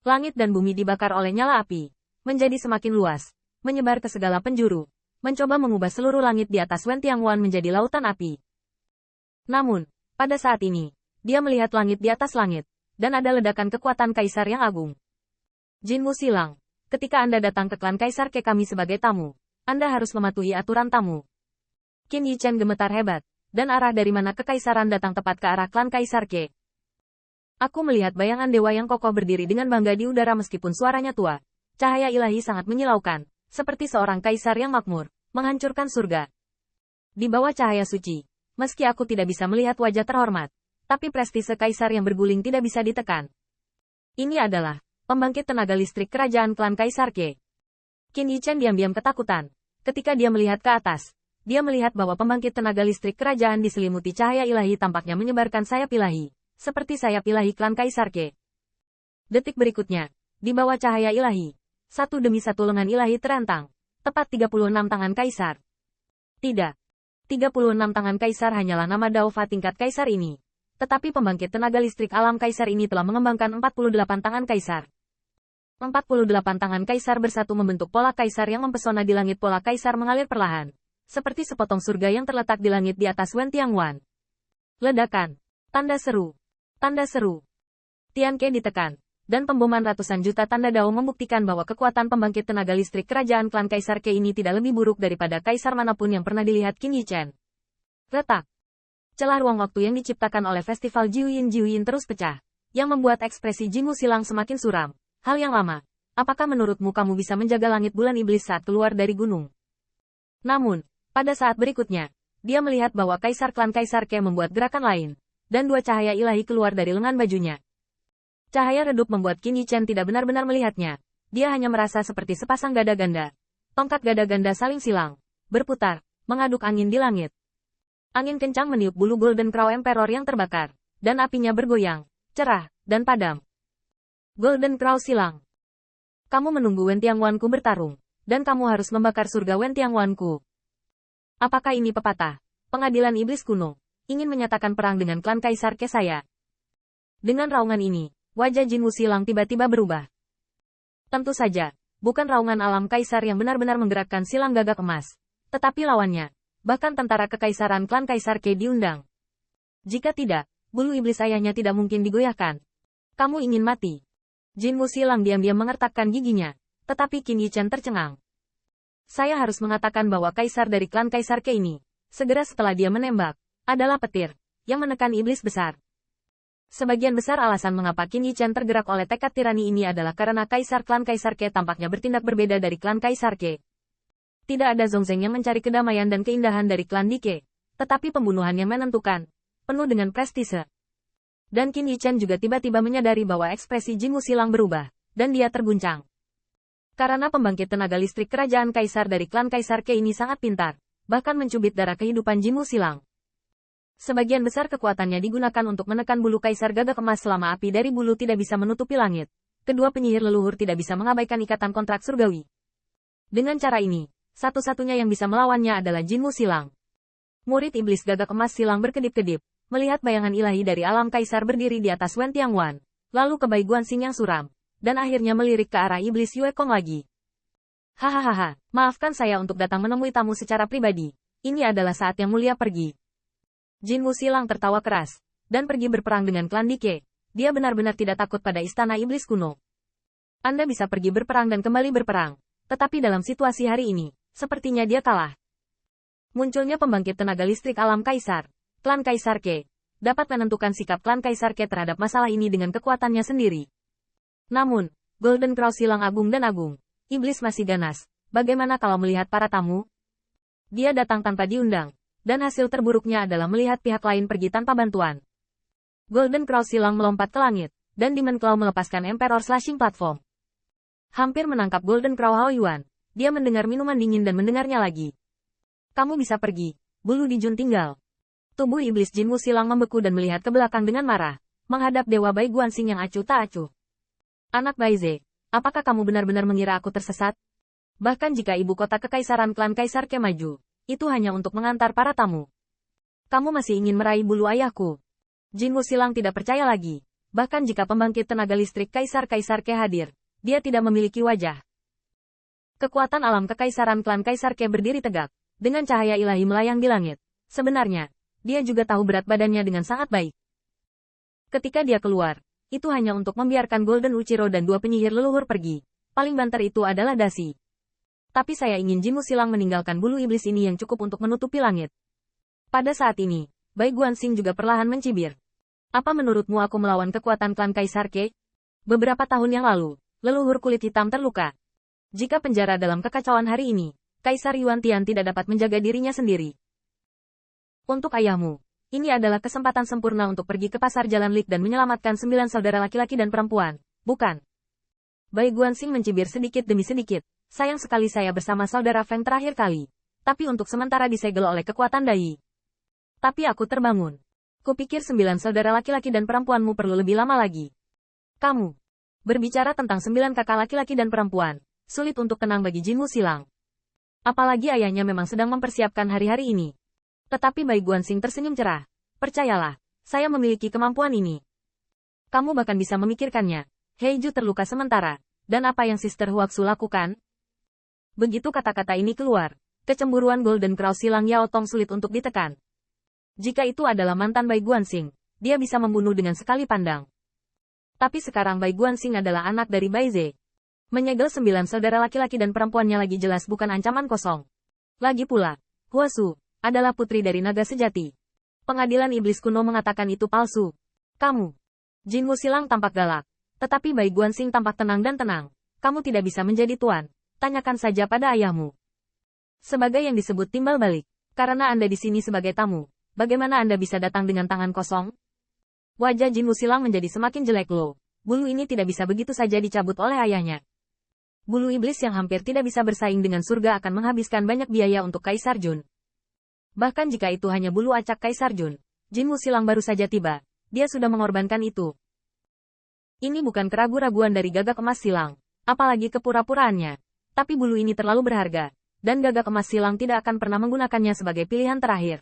Langit dan bumi dibakar oleh nyala api, menjadi semakin luas, menyebar ke segala penjuru, mencoba mengubah seluruh langit di atas Wen Tianguan menjadi lautan api. Namun, pada saat ini, dia melihat langit di atas langit, dan ada ledakan kekuatan kaisar yang agung. Jinmu Silang, ketika Anda datang ke klan Kaisar Ke kami sebagai tamu, Anda harus mematuhi aturan tamu. Qin Yichen gemetar hebat, dan arah dari mana kekaisaran datang tepat ke arah klan Kaisar Ke. Aku melihat bayangan dewa yang kokoh berdiri dengan bangga di udara meskipun suaranya tua. Cahaya ilahi sangat menyilaukan, seperti seorang kaisar yang makmur, menghancurkan surga. Di bawah cahaya suci, meski aku tidak bisa melihat wajah terhormat, tapi prestise kaisar yang berguling tidak bisa ditekan. Ini adalah pembangkit tenaga listrik kerajaan klan Kaisar Ke. Qin Yichen diam-diam ketakutan. Ketika dia melihat ke atas, dia melihat bahwa pembangkit tenaga listrik kerajaan diselimuti cahaya ilahi tampaknya menyebarkan sayap ilahi. Seperti sayap ilahi klan Kaisar Ke. Detik berikutnya, di bawah cahaya ilahi, satu demi satu lengan ilahi terentang, tepat 36 tangan kaisar. Tidak. 36 tangan kaisar hanyalah nama Daofa tingkat kaisar ini. Tetapi pembangkit tenaga listrik alam kaisar ini telah mengembangkan 48 tangan kaisar. 48 tangan kaisar bersatu membentuk pola kaisar yang mempesona di langit. Pola kaisar mengalir perlahan, seperti sepotong surga yang terletak di langit di atas Wen Tianguan. Ledakan. Tanda seru. Tanda seru. Tian Ke ditekan, dan pemboman ratusan juta tanda dao membuktikan bahwa kekuatan pembangkit tenaga listrik kerajaan klan Kaisar Ke ini tidak lebih buruk daripada kaisar manapun yang pernah dilihat Qin Yichen. Retak. Celah ruang waktu yang diciptakan oleh festival Jiuyin terus pecah, yang membuat ekspresi Jinmu Silang semakin suram. Hal yang lama. Apakah menurutmu kamu bisa menjaga langit bulan iblis saat keluar dari gunung? Namun, pada saat berikutnya, dia melihat bahwa kaisar klan Kaisar Ke membuat gerakan lain. Dan dua cahaya ilahi keluar dari lengan bajunya. Cahaya redup membuat Qin Yichen tidak benar-benar melihatnya. Dia hanya merasa seperti sepasang gada ganda. Tongkat gada ganda saling silang, berputar, mengaduk angin di langit. Angin kencang meniup bulu Golden Crow Emperor yang terbakar, dan apinya bergoyang, cerah, dan padam. Golden Crow silang. Kamu menunggu Wen Tianguanku bertarung, dan kamu harus membakar surga Wen Tianguanku. Apakah ini pepatah? Pengadilan iblis kuno ingin menyatakan perang dengan klan Kaisar Ke saya. Dengan raungan ini, wajah Jinmu Silang tiba-tiba berubah. Tentu saja, bukan raungan alam Kaisar yang benar-benar menggerakkan silang gagak emas, tetapi lawannya, bahkan tentara kekaisaran klan Kaisar Ke diundang. Jika tidak, bulu iblis ayahnya tidak mungkin digoyahkan. Kamu ingin mati. Jinmu Silang diam-diam mengertakkan giginya, tetapi Qin Yichen tercengang. Saya harus mengatakan bahwa kaisar dari klan Kaisar Ke ini, segera setelah dia menembak, adalah petir, yang menekan iblis besar. Sebagian besar alasan mengapa Qin Yichen tergerak oleh tekad tirani ini adalah karena kaisar klan Kaisar Ke tampaknya bertindak berbeda dari klan Kaisar Ke. Tidak ada Zongzeng yang mencari kedamaian dan keindahan dari klan Dike, tetapi pembunuhan yang menentukan, penuh dengan prestise. Dan Qin Yichen juga tiba-tiba menyadari bahwa ekspresi Jinmu Silang berubah, dan dia terguncang. Karena pembangkit tenaga listrik kerajaan kaisar dari klan Kaisar Ke ini sangat pintar, bahkan mencubit darah kehidupan Jinmu Silang. Sebagian besar kekuatannya digunakan untuk menekan bulu kaisar gagak emas selama api dari bulu tidak bisa menutupi langit. Kedua penyihir leluhur tidak bisa mengabaikan ikatan kontrak surgawi. Dengan cara ini, satu-satunya yang bisa melawannya adalah Jinmu Silang. Murid iblis gagak emas Silang berkedip-kedip, melihat bayangan ilahi dari alam kaisar berdiri di atas Wen Tianguan, lalu ke Bai Guanxing yang suram, dan akhirnya melirik ke arah iblis Yue Kong lagi. Hahaha, maafkan saya untuk datang menemui tamu secara pribadi. Ini adalah saat yang mulia pergi. Jinmu Silang tertawa keras, dan pergi berperang dengan klan Dike. Dia benar-benar tidak takut pada istana iblis kuno. Anda bisa pergi berperang dan kembali berperang, tetapi dalam situasi hari ini, sepertinya dia kalah. Munculnya pembangkit tenaga listrik alam kaisar, klan Kaisar Ke, dapat menentukan sikap klan Kaisar Ke terhadap masalah ini dengan kekuatannya sendiri. Namun, Golden Crow Silang agung dan agung, iblis masih ganas. Bagaimana kalau melihat para tamu? Dia datang tanpa diundang. Dan hasil terburuknya adalah melihat pihak lain pergi tanpa bantuan. Golden Crow Silang melompat ke langit, dan Demon Claw melepaskan Emperor Slashing Platform. Hampir menangkap Golden Crow Hao Yuan, dia mendengar minuman dingin dan mendengarnya lagi. Kamu bisa pergi, bulu Dijun tinggal. Tubuh iblis Jinmu Silang membeku dan melihat ke belakang dengan marah, menghadap Dewa Bai Guanxing yang acuh tak acuh. Anak Baize, apakah kamu benar-benar mengira aku tersesat? Bahkan jika ibu kota kekaisaran klan Kaisar Ke maju, itu hanya untuk mengantar para tamu. Kamu masih ingin meraih bulu ayahku. Jinmu Silang tidak percaya lagi, Bahkan jika pembangkit tenaga listrik Kaisar-Kaisar Ke hadir, dia tidak memiliki wajah. Kekuatan alam kekaisaran klan Kaisar Ke berdiri tegak, dengan cahaya ilahi melayang di langit. Sebenarnya, dia juga tahu berat badannya dengan sangat baik. Ketika dia keluar, itu hanya untuk membiarkan Golden Uchiro dan dua penyihir leluhur pergi. Paling banter itu adalah dasi. Tapi saya ingin Jinmu Silang meninggalkan bulu iblis ini yang cukup untuk menutupi langit. Pada saat ini, Bai Guanxing juga perlahan mencibir. Apa menurutmu aku melawan kekuatan klan Kaisar Ke? Beberapa tahun yang lalu, leluhur kulit hitam terluka. Jika penjara dalam kekacauan hari ini, Kaisar Yuan Tian tidak dapat menjaga dirinya sendiri. Untuk ayahmu, ini adalah kesempatan sempurna untuk pergi ke pasar Jalan Lik dan menyelamatkan 9 saudara laki-laki dan perempuan, bukan? Bai Guanxing mencibir sedikit demi sedikit. Sayang sekali saya bersama saudara Feng terakhir kali. Tapi untuk sementara disegel oleh kekuatan Dai. Tapi aku terbangun. Kupikir 9 saudara laki-laki dan perempuanmu perlu lebih lama lagi. Kamu berbicara tentang 9 kakak laki-laki dan perempuan. Sulit untuk tenang bagi Jinmu Silang. Apalagi ayahnya memang sedang mempersiapkan hari-hari ini. Tetapi Bai Guanxing tersenyum cerah. Percayalah, saya memiliki kemampuan ini. Kamu bahkan bisa memikirkannya. Heiju terluka sementara. Dan apa yang Sister Huaxu lakukan? Begitu kata-kata ini keluar, kecemburuan Golden Crow Silang Yao Tong sulit untuk ditekan. Jika itu adalah mantan Bai Guanxing, dia bisa membunuh dengan sekali pandang. Tapi sekarang Bai Guanxing adalah anak dari Bai Ze. Menyegel 9 saudara laki-laki dan perempuannya lagi jelas bukan ancaman kosong. Lagi pula, Huasu adalah putri dari naga sejati. Pengadilan iblis kuno mengatakan itu palsu. Kamu, Jinmu Silang tampak galak. Tetapi Bai Guanxing tampak tenang dan tenang. Kamu tidak bisa menjadi tuan. Tanyakan saja pada ayahmu. Sebagai yang disebut timbal balik. Karena Anda di sini sebagai tamu. Bagaimana Anda bisa datang dengan tangan kosong? Wajah Jinmu Silang menjadi semakin jelek loh. Bulu ini tidak bisa begitu saja dicabut oleh ayahnya. Bulu iblis yang hampir tidak bisa bersaing dengan surga akan menghabiskan banyak biaya untuk Kaisar Jun. Bahkan jika itu hanya bulu acak Kaisar Jun. Jinmu Silang baru saja tiba. Dia sudah mengorbankan itu. Ini bukan keraguan-raguan dari Gagak Emas Silang. Apalagi kepura-puraannya. Tapi bulu ini terlalu berharga. Dan Gagak Emas Silang tidak akan pernah menggunakannya sebagai pilihan terakhir.